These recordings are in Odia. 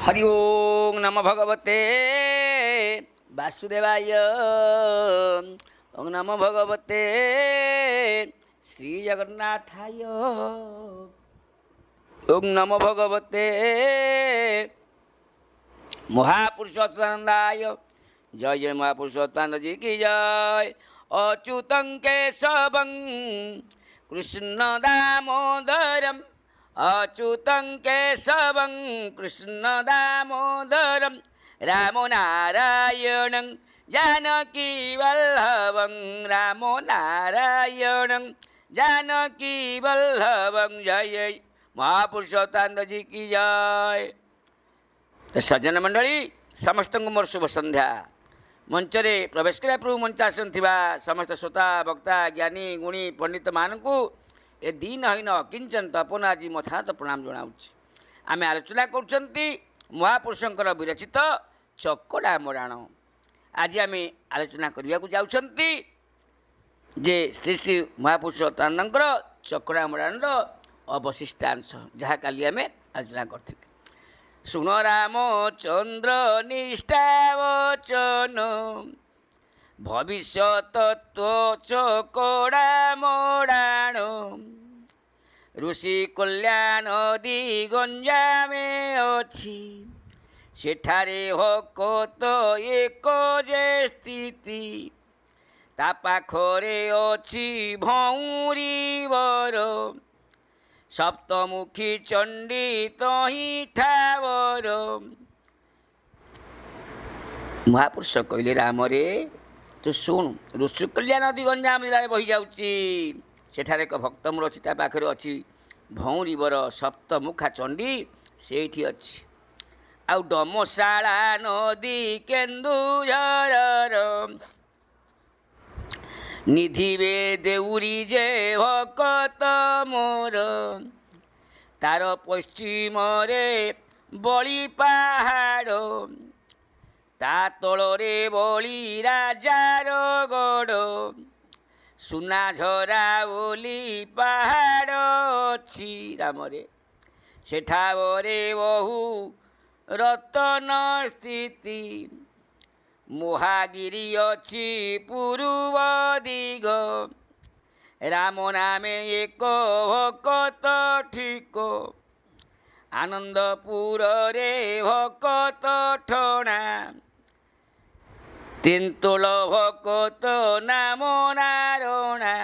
हरि ओं नम भगवते वासुदेवाय। ओं नम भगवते श्री जगन्नाथाय। ओं नम भगवते महापुरुषोत्तमानंदाय। जय जय महापुरुषोत्तमानंद जी की जय। अच्युतं केशवं कृष्ण दामोदरम, अच्युतं केशवं कृष्ण दामोदरम, रामो नारायणं जानकी वल्लभं, रामो नारायणं जानकी वल्लभं। जय जय महापुरुषोत्तमानंद जी की जय। तो सज्जन मंडली समस्त मोर शुभ संध्या। मंचरे प्रवेश करा पूर्व मंचासन समस्त श्रोता वक्ता ज्ञानी गुणी पंडित मानू ए दीन हईन अकिंचन तपन आज मथानत प्रणाम जनाऊँ। आम आलोचना कर महापुरुषंकर विरचित चकड़ा मराण। आज आम आलोचना करने को जाउछंती जे श्री श्री महापुरुष तानंदर चकड़ा मराण अवशिष्टांश जहाँ काली आम आलोचना करते। सुन रामचंद्र निष्ठावचन भविष्य तत्व चकड़ा मराण, ऋषि कल्याण दिगंजामे अच्छी सेठारे भकत एक जे स्थिति, ता पाखरे अच्छी भौरी वर, सप्तमुखी चंडी तही ठावर। महापुरुष कहले राम रे तू शुण, ऋषि कल्याण नदी गंजाम जिले बही जाऊँगी, सेठारे एक भक्त मोर अच्छी, पाखे अच्छी भौरी वर, सप्तमुखा चंडी सेठी अच्छी। आउ डमशाला नदी केन्दुझर, निधिबे देउरी जे भकत मोर, तार पश्चिम रे बड़ी पहाड़, ता तलरे बड़ी राजार गड़, सुना झरा बोली पहाड़ अच्छी राम रे, सेठावरे बहु रतन स्थिति, मोहागिरी अच्छी पूर्व दिग, राम नामे एक भकत ठीक, आनंदपुर रे भकत ठणा, तेंतुल भकत नाम नारणा,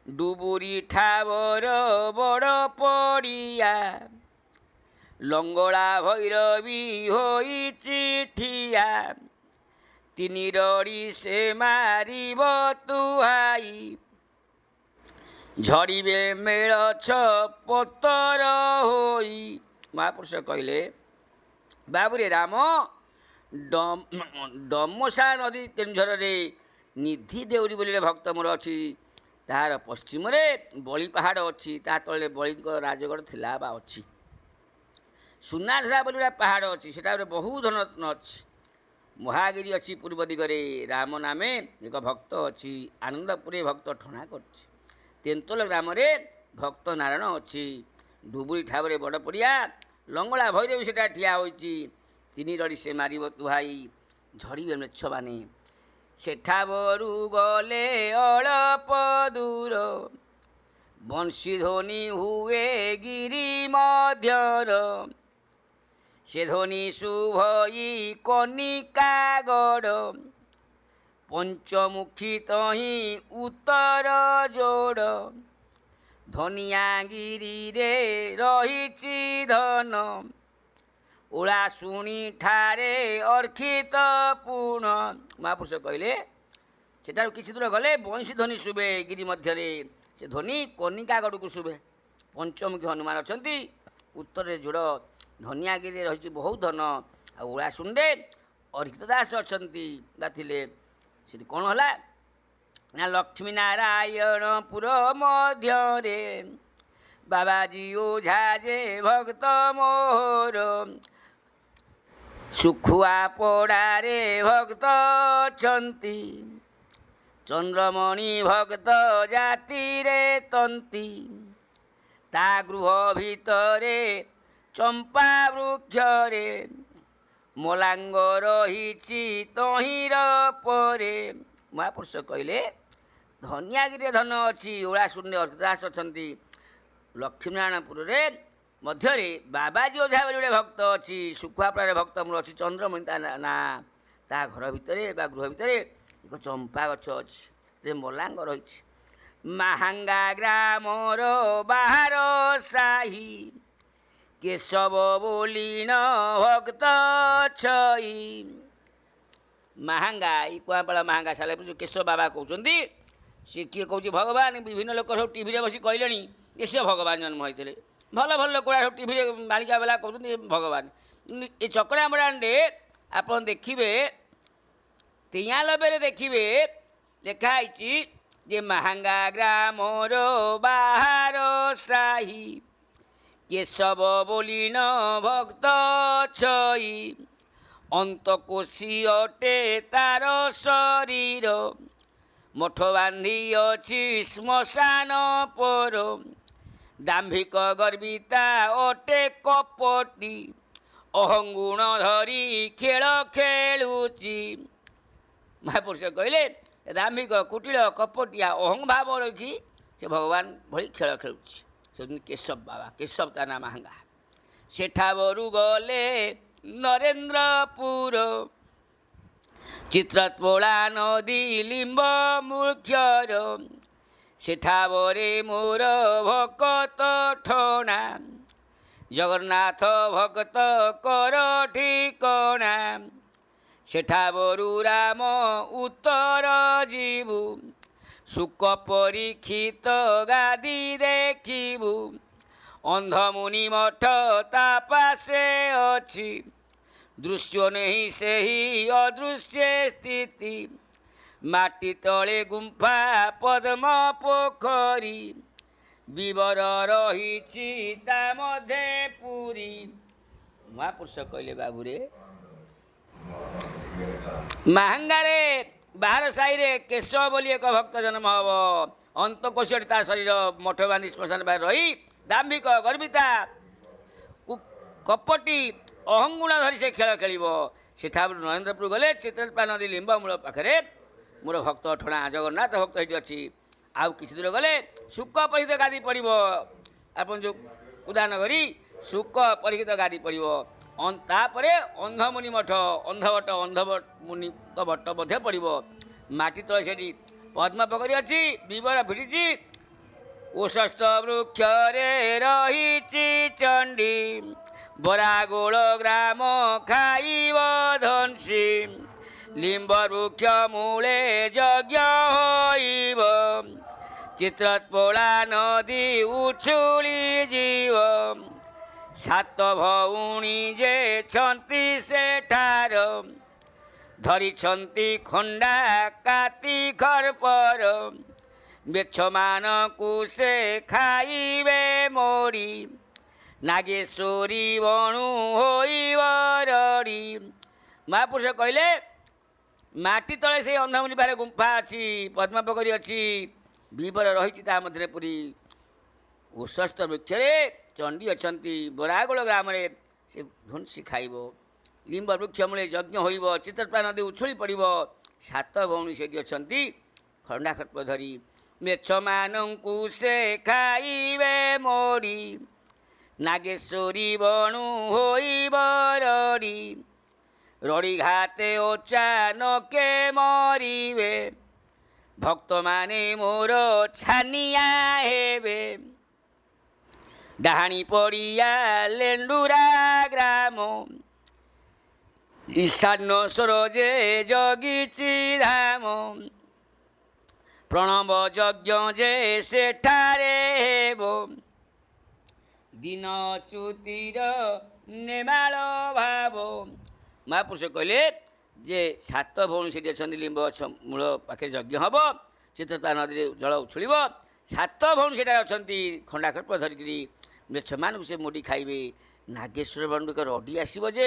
डुबुरी ठावर बड़ पड़िया, लंगड़ा भैरवी होई चिठिया, तीन रड़ी से मारिब तुहाई, झड़िबे मेल पतर होई। महापुरुष कहले बाबुरे राम डमशा नदी केन्दुझर रे निधि देउरी बोलिले भक्त मोर अच्छी, तार पश्चिम रे बड़ी पहाड़ अच्छी, ता तले बड़ी राजगढ़ थिला बा अच्छी, सुनाझरा बोली पहाड़ अच्छी, सेटा बहुत धन रत्न अच्छी, महागिरी अच्छी पूर्व दिगरे, राम नामे एक भक्त अच्छी, आनंदपुरे भक्त ठणा करछि, तेंतुल ग्राम रे भक्त नारायण अच्छी, डुबुरी ठावरे बड़ पड़िया, लंगड़ा भैरव भी सेटा ठिया होइछि, तीन रड़ी से मारिब तुहाई, झड़िबे मेछ बाने, सेठावरु गले अल्प दूर, बंशी ध्वनि हुए गिरी मध्यर, से ध्वनि शुभई कनिका गड़, पंचमुखी तही उत्तर जोड़, धनियागिरी रे रहिछि धन, उड़ा शुणी ठारे अर्खित पूर्ण। महापुरुष कहले सेठार किछि दूर गले बंशी ध्वनि शुभे गिरी मध्य से ध्वनि कनिका गड़ को शुभे, पंचमुखी हनुमान अछंती, उत्तर जोड़ धनियागिरी रही बहुत धन, आ उड़ा शुणे अर्खित दास अछंती थिले। से कौन है ना लक्ष्मी नारायणपुर मध्य बाबाजी ओझा जे भक्त मोर, सुखुआ पड़ारे भक्त अछंती, चंद्रमणि भक्त जाति रे तंती, ता गृह भितरे ଚମ୍ପା ବୃକ୍ଷରେ ମଲାଙ୍ଗ ରହିଛି ତହିଁର ପରେ। ମହାପୁରୁଷ କହିଲେ ଧନିଆଗିରିରେ ଧନ ଅଛି, ଓଳାଶୂନ୍ୟ ଅର୍କଦାସ ଅଛନ୍ତି, ଲକ୍ଷ୍ମୀନାରାୟଣପୁରରେ ମଧ୍ୟରେ ବାବାଜୀ ଓଝା ବୋଲି ଗୋଟେ ଭକ୍ତ ଅଛି, ଶୁଖୁଆପଡ଼ାରେ ଭକ୍ତ ମୋର ଅଛି, ଚନ୍ଦ୍ରମଣି ତା ନା। ତା ଘର ଭିତରେ ବା ଗୃହ ଭିତରେ ଏକ ଚମ୍ପା ଗଛ ଅଛି, ସେ ମଲାଙ୍ଗ ରହିଛି। ମାହାଙ୍ଗା ଗ୍ରାମର ବାହାର ସାହି କେଶବ ବୋଲିଣ ଭକ୍ତ ଛଇ। ମାହାଙ୍ଗା, ଏଇ କୁଆଁପାଳ ମାହାଙ୍ଗା ସାଲେପୁର ଯେଉଁ କେଶବ ବାବା କହୁଛନ୍ତି, ସେ କିଏ କହୁଛି ଭଗବାନ। ବିଭିନ୍ନ ଲୋକ ସବୁ ଟିଭିରେ ବସି କହିଲେଣି ଯେ ସେ ଭଗବାନ ଜନ୍ମ ହୋଇଥିଲେ। ଭଲ ଭଲ ଲୋକଗୁଡ଼ା ସବୁ ଟିଭିରେ ବାଳିକା ବେଲା କହୁଛନ୍ତି ଭଗବାନ। ଏ ଚକଡ଼ା ମଡ଼ାଣ୍ଡେ ଆପଣ ଦେଖିବେ 93ରେ ଦେଖିବେ ଲେଖା ହେଇଛି ଯେ ମାହାଙ୍ଗା ଗ୍ରାମର ବାହାର ସାହି କେଶବ ବୋଲିଣ ଭକ୍ତ ଛଇ। ଅନ୍ତକୋଷୀ ଅଟେ ତାର ଶରୀର, ମଠ ବାନ୍ଧି ଅଛି ଶ୍ମଶାନ ପର। ଦାମ୍ଭିକ ଗର୍ବିତା ଅଟେ କପଟି, ଅହଙ୍ଗୁଣ ଧରି ଖେଳ ଖେଳୁଛି। ମହାପୁରୁଷ କହିଲେ ଦାମ୍ଭିକ କୁଟିଳ କପଟିଆ ଅହଂଭାବ ରଖି ସେ ଭଗବାନ ଭଳି ଖେଳ ଖେଳୁଛି। ସେମିତି କେଶବ ବାବା, କେଶବ ତା ନାଁ ମାହାଙ୍ଗା। ସେଠାବରୁ ଗଲେ ନରେନ୍ଦ୍ରପୁର, ଚିତ୍ରତ୍ପୋଳା ନଦୀ ଲିମ୍ବ ମୁଖ୍ୟର। ସେଠାବରେ ମୋର ଭକତ ଠଣା, ଜଗନ୍ନାଥ ଭକତ କର ଠିକଣା। ସେଠାବରୁ ରାମ ଉତ୍ତର ଯିବୁ, ଶୁକ ପରୀକ୍ଷିତ ଗାଦି ଦେଖିବୁ। ଅନ୍ଧମୁନି ମଠ ତା ପାଶେ ଅଛି, ଦୃଶ୍ୟ ନେଇ ସେହି ଅଦୃଶ୍ୟ ସ୍ଥିତି। ମାଟି ତଳେ ଗୁମ୍ଫା ପଦ୍ମ ପୋଖରୀ, ବିବର ରହିଛି ତା ମଧ୍ୟେ ପୁରୀ। ମହାପୁରୁଷ କହିଲେ ବାବୁରେ ମାହାଙ୍ଗାରେ ବାହାର ସାହିରେ କେଶବ ବୋଲି ଏକ ଭକ୍ତ ଜନ୍ମ ହେବ। ଅନ୍ତକୋଷରେ ତା ଶରୀର, ମଠ ବାନ୍ଧି ଶ୍ମଶାନ ବାହାରେ ରହି ଦାମ୍ଭିକ ଗର୍ବିତା କପଟି ଅହଙ୍ଗୁଣ ଧରି ସେ ଖେଳ ଖେଳିବ। ସେଠାରୁ ନରେନ୍ଦ୍ରପୁର ଗଲେ ଚିତ୍ରତ୍ପୋଳା ନଦୀ ଲିମ୍ବ ମୂଳ ପାଖରେ ମୋର ଭକ୍ତ ଠଣା, ଜଗନ୍ନାଥ ଭକ୍ତ ସେଇଠି ଅଛି। ଆଉ କିଛି ଦୂର ଗଲେ ଶୁକ ପରୀକ୍ଷିତ ଗାଦି ପଡ଼ିବ। ଆପଣ ଯେଉଁ ଉଦାହରଣ କରି ଶୁକ ପରୀକ୍ଷିତ ଗାଦି ପଡ଼ିବ। ତାପରେ ଅନ୍ଧମୁନି ମଠ, ଅନ୍ଧବଟ, ଅନ୍ଧମୁନିଙ୍କ ବଟ ମଧ୍ୟ ପଡ଼ିବ। ମାଟି ତଳେ ସେଠି ପଦ୍ମ ପୋଖରୀ ଅଛି, ବିବର ଫିଟିଛି। ଉଷସ୍ଥ ବୃକ୍ଷରେ ରହିଛି ଚଣ୍ଡୀ, ବରାଗୋଳ ଗ୍ରାମ ଖାଇବ ଧନସି। ଲିମ୍ବ ବୃକ୍ଷ ମୂଳେ ଯଜ୍ଞ ହୋଇବ, ଚିତ୍ରତ୍ପୋଳା ନଦୀ ଉଛୁଳି ଯିବ। ସାତ ଭଉଣୀ ଯେ ଛନ୍ତି ସେଠାର, ଧରିଛନ୍ତି ଖଣ୍ଡା କାତି ଖର୍ପର। ବେଛମାନଙ୍କୁ ସେ ଖାଇବେ ମୋଡ଼ି, ନାଗେଶ୍ୱରୀ ବଣୁ ହୋଇବ ରଡ଼ି। ମହାପୁରୁଷ କହିଲେ ମାଟି ତଳେ ସେଇ ଅନ୍ଧମୁନି ପାଖରେ ଗୁମ୍ଫା ଅଛି, ପଦ୍ମ ପୋଖରୀ ଅଛି, ବିବର ରହିଛି ତା ମଧ୍ୟରେ ପୁରୀ। ଉଷସ୍ଥ ବୃକ୍ଷରେ ଚଣ୍ଡୀ ଅଛନ୍ତି, ବରାଗୋଳ ଗ୍ରାମରେ ସେ ଧୁନ୍ସି ଖାଇବ। ଲିମ୍ବ ବୃକ୍ଷ ମୂଳେ ଯଜ୍ଞ ହୋଇବ, ଚିତ୍ରତ୍ପୋଳା ନଦୀ ଉଛୁଳି ପଡ଼ିବ। ସାତ ଭଉଣୀ ସେଠି ଅଛନ୍ତି ଖଣ୍ଡା ଖର୍ପ ଧରି। ମେଛମାନଙ୍କୁ ସେ ଖାଇବେ ମୋଡ଼ି, ନାଗେଶ୍ୱରୀ ବଣୁ ହୋଇବ ରଡ଼ି। ରଡ଼ି ଘାତେ ଅଚାନକେ ମରିବେ, ଭକ୍ତମାନେ ମୋର ଛାନିଆ ହେବେ। ଡାହାଣୀ ପଡ଼ିଆ ଲେଣ୍ଡୁରା ଗ୍ରାମ, ଈଶାନ୍ୟଶ୍ୱର ଯେ ଜଗିଛି ଧାମ। ପ୍ରଣବ ଯଜ୍ଞ ଯେ ସେଠାରେ ହେବ, ଦିନ ଚ୍ୟୁତିର ନେମାଳ ଭାବ। ମହାପୁରୁଷ କହିଲେ ଯେ ସାତ ଭଉଣୀ ସେଠି ଅଛନ୍ତି, ଲିମ୍ବ ଗଛ ମୂଳ ପାଖରେ ଯଜ୍ଞ ହେବ, ଚିତ୍ରତ୍ପୋଳା ନଦୀରେ ଜଳ ଉଛୁଳିବ। ସାତ ଭଉଣୀ ସେଠାରେ ଅଛନ୍ତି ଖଣ୍ଡା ଖର୍ପ ଧରିକିରି। ମେଛମାନଙ୍କୁ ସେ ମୋଡ଼ି ଖାଇବେ। ନାଗେଶ୍ୱର ବଣରୁ ଏକ ରଡ଼ି ଆସିବ ଯେ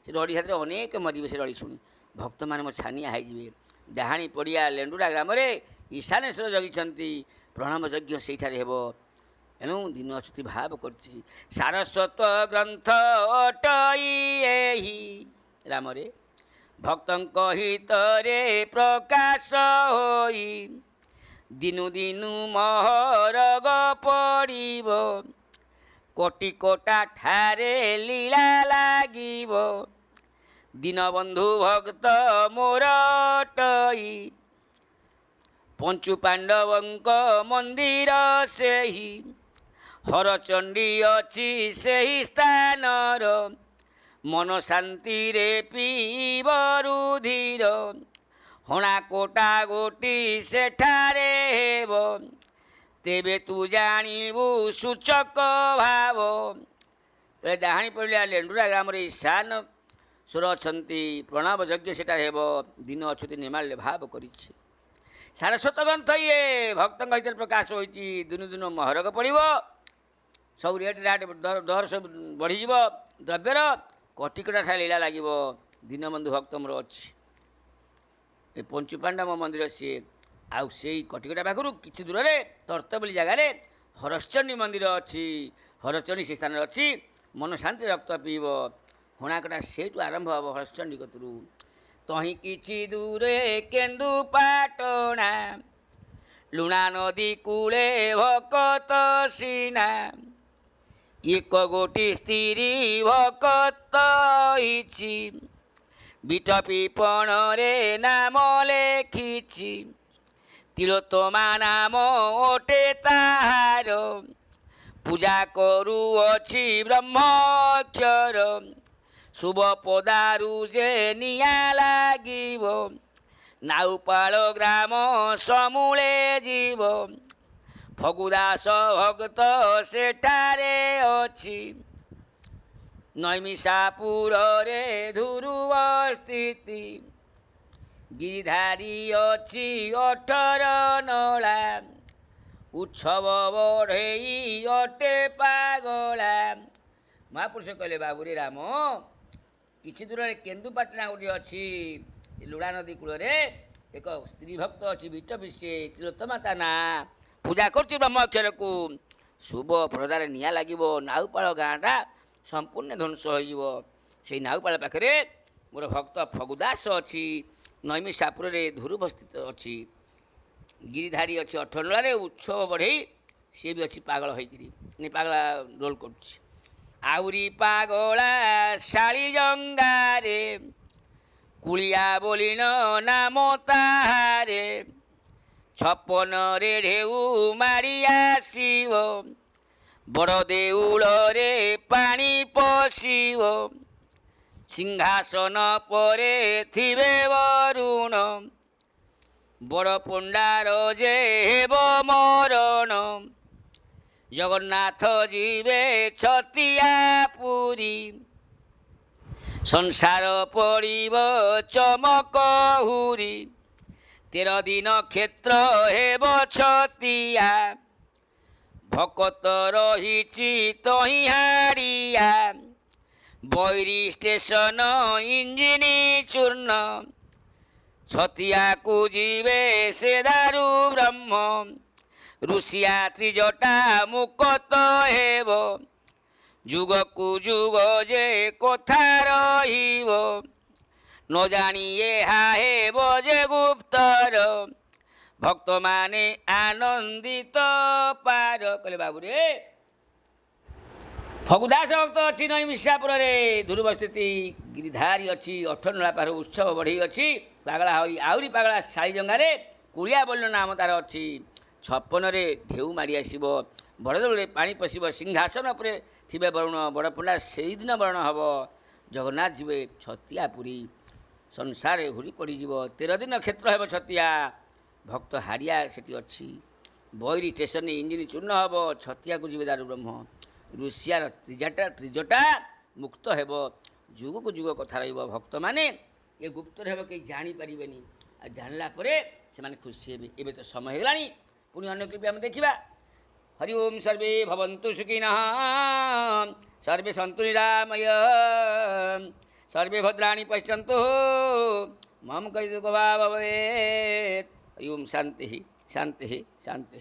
ସେ ରଡ଼ି ହାତରେ ଅନେକ ମରିବେ। ସେ ରଡ଼ି ଶୁଣି ଭକ୍ତମାନେ ମୋ ଛାନିଆ ହେଇଯିବେ। ଡାହାଣୀ ପଡ଼ିଆ ଲେଣ୍ଡୁରା ଗ୍ରାମରେ ଈଶାନେଶ୍ୱର ଜଗିଛନ୍ତି, ପ୍ରଣବ ଯଜ୍ଞ ସେଇଠାରେ ହେବ। ଏଣୁ ଦିନ ଅଚ୍ୟୁତି ଭାବ କରିଛି ସାରସ୍ୱତ ଗ୍ରନ୍ଥ ଅଟଇ ଏହି ରାମରେ ଭକ୍ତଙ୍କ ହିତରେ ପ୍ରକାଶ ହୋଇ ଦିନୁ ଦିନୁ ମହରଗ ପଡ଼ିବ କୋଟି କୋଟା ଠାରେ ଲୀଳା ଲାଗିବ ଦୀନବନ୍ଧୁ ଭକ୍ତ ମୋର ଅଟଇ ପଞ୍ଚୁ ପାଣ୍ଡବଙ୍କ ମନ୍ଦିର ସେହି ହରଚଣ୍ଡୀ ଅଛି ସେହି ସ୍ଥାନର ମନ ଶାନ୍ତିରେ ପିଇବ ରୁଧିର ହଣା କୋଟା ଗୋଟି ସେଠାରେ ହେବ ତେବେ ତୁ ଜାଣିବୁ ସୂଚକ ଭାବ। ଡାହାଣୀ ପଡ଼ିଲା ଲେଣ୍ଡୁରା ଗ୍ରାମରେ ଈଶାନ ସୁର ଅଛନ୍ତି ପ୍ରଣବ ଯଜ୍ଞ ସେଠାରେ ହେବ ଦିନ ଅଚ୍ୟୁତି ନିମାଳରେ ଭାବ କରିଛି ସାରସ୍ୱତ ଗ୍ରନ୍ଥ ଇଏ ଭକ୍ତଙ୍କ ଭିତରେ ପ୍ରକାଶ ହୋଇଛି ଦିନୁ ଦିନ ମହରଗ ପଡ଼ିବ ସବୁ ରେଟ୍ ଦର ସବୁ ବଢ଼ିଯିବ ଦ୍ରବ୍ୟର କଟିକଟା ଠାରେ ଲୀଳା ଲାଗିବ ଦୀନବନ୍ଧୁ ଭକ୍ତ ମୋର ଅଛି ଏ ପଞ୍ଚୁପାଣ୍ଡବ ମନ୍ଦିର ସିଏ ଆଉ ସେଇ କଟିକଟା ପାଖରୁ କିଛି ଦୂରରେ ତର୍ତ୍ତ ବୋଲି ଜାଗାରେ ହରଚଣ୍ଡୀ ମନ୍ଦିର ଅଛି ହରଚଣ୍ଡୀ ସେ ସ୍ଥାନରେ ଅଛି ମନ ଶାନ୍ତି ରକ୍ତ ପିଇବ ହଣାକଟା ସେଇଠୁ ଆରମ୍ଭ ହେବ ହରଚଣ୍ଡୀ କତରୁ ତହିଁ କିଛି ଦୂରେ କେନ୍ଦୁ ପାଟଣା ଲୁଣା ନଦୀ କୂଳେ ଭକତ ସିନା ଏକ ଗୋଟି ସ୍ତ୍ରୀ ଭକତ ହେଇଛି ବିଟ ପିପଣରେ ନାମ ଲେଖିଛି ତିଳୋତ୍ତମା ନାମ ଅଟେ ତାହାର ପୂଜା କରୁଅଛି ବ୍ରହ୍ମକ୍ଷର ଶୁଭ ପଦାରୁ ଯେ ନିଆଁ ଲାଗିବ ନାଉପାଳ ଗ୍ରାମ ସମୂଳେ ଯିବ ଫଗୁଦାସ ଭକ୍ତ ସେଠାରେ ଅଛି ନୈମିଷାପୁରରେ ଧ୍ରୁବ ସ୍ଥିତି ଗିରିଧାରୀ ଅଛି 18 ନଳା ଉତ୍ସବ ବଢ଼େଇ ଅଟେ ପାଗଳା ମହାପୁରୁଷ କହିଲେ ବାବୁରେ ରାମ କିଛି ଦୂରରେ କେନ୍ଦୁପାଟଣା ଗୋଟିଏ ଅଛି ଲୁଣା ନଦୀ କୂଳରେ ଏକ ସ୍ତ୍ରୀ ଭକ୍ତ ଅଛି ବିଟ ବିଷେ ତିଲୋତ୍ତମା ତା ନାଁ ପୂଜା କରୁଛି ବ୍ରହ୍ମକ୍ଷରକୁ ଶୁଭ ପ୍ରଦାରେ ନିଆଁ ଲାଗିବ ନାଉପାଳ ଗାଁଟା ସମ୍ପୂର୍ଣ୍ଣ ଧ୍ୱଂସ ହୋଇଯିବ ସେଇ ନାଉପାଳ ପାଖରେ ମୋର ଭକ୍ତ ଫଗୁଦାସ ଅଛି ନୈମିଷାପୁରରେ ଧ୍ରୁବ ସ୍ଥିତ ଅଛି ଗିରିଧାରୀ ଅଛି 18 ନଳାରେ ଉତ୍ସବ ବଢ଼େଇ ସିଏ ବି ଅଛି ପାଗଳ ହୋଇକିରି ପାଗଳା ରୋଲ୍ କରୁଛି ଆହୁରି ପାଗଳା ଶାଳି ଜଙ୍ଗାରେ କୁଳିଆ ବୋଲିନ ନାମ ତାହାରେ 56ରେ ଢେଉ ମାରି ଆସିବ ବଡ଼ ଦେଉଳରେ ପାଣି ପଶିବ ସିଂହାସନ ପରେ ଥିବେ ବରୁଣ ବଡ଼ ପଣ୍ଡାର ଯେ ହେବ ମରଣ ଜଗନ୍ନାଥ ଯିବେ ଛତିଆ ପୁରୀ ସଂସାର ପଡ଼ିବ ଚମକ ହୁରି 13 ଦିନ କ୍ଷେତ୍ର ହେବ ଛତିଆ ଭକତ ରହିଛି ତହିଁ ହାଡ଼ିଆ ବୈରୀ ଷ୍ଟେସନ ଇଞ୍ଜିନ ଚୂର୍ଣ୍ଣ ଛତିଆକୁ ଯିବେ ସେ ଦାରୁ ବ୍ରହ୍ମ ଋଷିଆ ତ୍ରିଜଟା ମୁକତ ହେବ ଯୁଗକୁ ଯୁଗ ଯେ କଥା ରହିବ ନ ଜାଣି ଏହା ହେବ ଯେ ଗୁପ୍ତର ଭକ୍ତମାନେ ଆନନ୍ଦିତ ପାର କହିଲେ ବାବୁରେ ଫଗୁଦାସ ଭକ୍ତ ଅଛି ନୈମିଷାପୁରରେ ଧ୍ରୁବ ସ୍ଥିତି ଗିରିଧାରୀ ଅଛି 18 ନଳା ପାଖରେ ଉତ୍ସବ ବଢ଼େଇ ଅଛି ପାଗଳା ହୋଇ ଆହୁରି ପାଗଳା ଶାଳି ଜଙ୍ଗାରେ କୁଳିଆ ବୋଲିନ ନାମ ତାର ଅଛି 56ରେ ଢେଉ ମାରି ଆସିବ ବଡ଼ ଦେଉଳରେ ପାଣି ପଶିବ ସିଂହାସନ ଉପରେ ଥିବେ ବରୁଣ ବଡ଼ ପଣ୍ଡା ସେଇଦିନ ବରୁଣ ହେବ ଜଗନ୍ନାଥ ଯିବେ ଛତିଆ ପୁରୀ ସଂସାରରେ ହୁରି ପଡ଼ିଯିବ 13 ଦିନ କ୍ଷେତ୍ର ହେବ ଛତିଆ ଭକ୍ତ ହାରିଆ ସେଠି ଅଛି ବୈରୀ ଷ୍ଟେସନରେ ଇଞ୍ଜିନ ଚୂର୍ଣ୍ଣ ହେବ ଛତିଆକୁ ଯିବେ ଦାରୁ ବ୍ରହ୍ମ ଋଷିଆର ତ୍ରିଜଟା ମୁକ୍ତ ହେବ ଯୁଗକୁ ଯୁଗ କଥା ରହିବ ଭକ୍ତମାନେ ଏ ଗୁପ୍ତରେ ହେବ କେହି ଜାଣିପାରିବେନି ଆଉ ଜାଣିଲା ପରେ ସେମାନେ ଖୁସି ହେବେ ଏବେ ତ ସମୟ ହେଇଗଲାଣି ପୁଣି ଅନ୍ୟ କ୍ଲିପ୍ ଆମେ ଦେଖିବା ହରି ଓಂ ସର୍ବେ ଭବନ୍ତୁ ସୁଖିନଃ ସର୍ବେ ସନ୍ତୁ ନିରାମୟ ସର୍ବେ ଭଦ୍ରାଣୀ ପଶ୍ୟନ୍ତୁ ମମ କୈତୁକ ଭବେତ୍ ହରି ଓಂ ଶାନ୍ତି ଶାନ୍ତି ଶାନ୍ତି